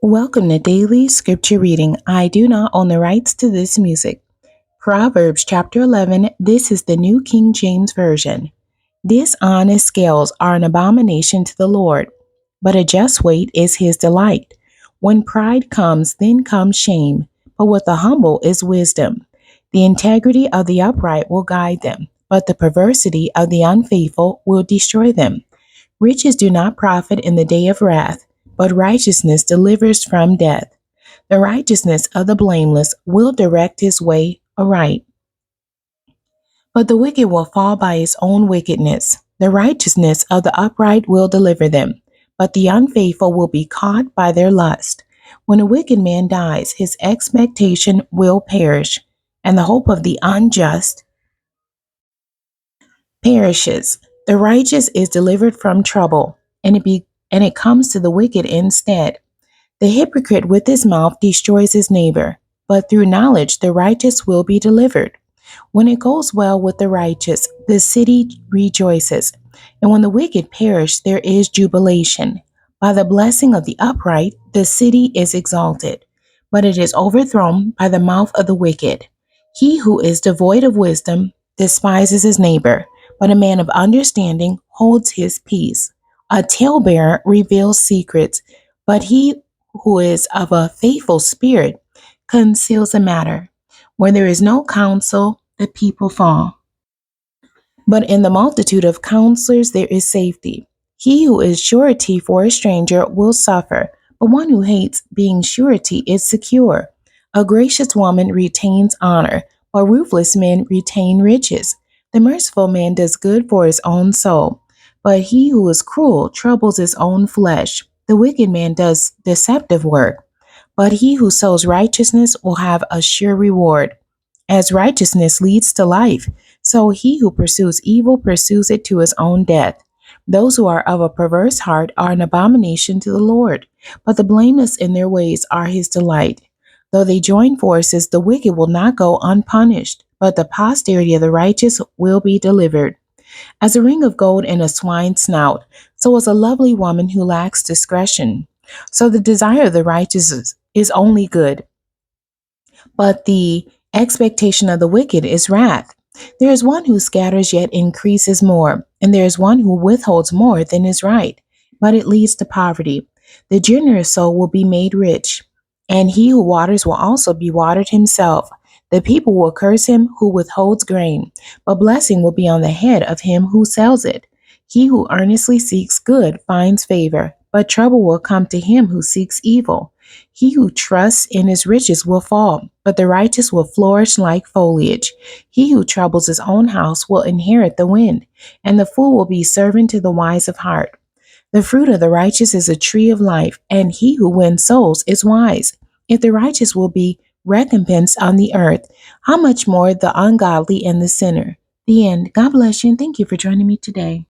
Welcome to Daily Scripture Reading. I do not own the rights to this music. Proverbs chapter 11. This is the New King James Version. Dishonest scales are an abomination to the Lord, but a just weight is his delight. When pride comes, then comes shame, but with the humble is wisdom. The integrity of the upright will guide them, but the perversity of the unfaithful will destroy them. Riches do not profit in the day of wrath, but righteousness delivers from death. The righteousness of the blameless will direct his way aright, but the wicked will fall by his own wickedness. The righteousness of the upright will deliver them, but the unfaithful will be caught by their lust. When a wicked man dies, his expectation will perish, and the hope of the unjust perishes. The righteous is delivered from trouble, and it comes to the wicked instead. The hypocrite with his mouth destroys his neighbor, but through knowledge the righteous will be delivered. When it goes well with the righteous, the city rejoices, and when the wicked perish, there is jubilation. By the blessing of the upright, the city is exalted, but it is overthrown by the mouth of the wicked. He who is devoid of wisdom despises his neighbor, but a man of understanding holds his peace. A talebearer reveals secrets, but he who is of a faithful spirit conceals a matter. Where there is no counsel, the people fall. But in the multitude of counselors there is safety. He who is surety for a stranger will suffer, but one who hates being surety is secure. A gracious woman retains honor, but ruthless men retain riches. The merciful man does good for his own soul, but he who is cruel troubles his own flesh. The wicked man does deceptive work, but he who sows righteousness will have a sure reward. As righteousness leads to life, so he who pursues evil pursues it to his own death. Those who are of a perverse heart are an abomination to the Lord, but the blameless in their ways are his delight. Though they join forces, the wicked will not go unpunished, but the posterity of the righteous will be delivered. As a ring of gold in a swine's snout, so is a lovely woman who lacks discretion. So the desire of the righteous is only good, but the expectation of the wicked is wrath. There is one who scatters yet increases more, and there is one who withholds more than is right, but it leads to poverty. The generous soul will be made rich, and he who waters will also be watered himself. The people will curse him who withholds grain, but blessing will be on the head of him who sells it. He who earnestly seeks good finds favor, but trouble will come to him who seeks evil. He who trusts in his riches will fall, but the righteous will flourish like foliage. He who troubles his own house will inherit the wind, and the fool will be servant to the wise of heart. The fruit of the righteous is a tree of life, and he who wins souls is wise. If the righteous will be recompensed on the earth, how much more the ungodly and the sinner? The end. God bless you, and thank you for joining me today.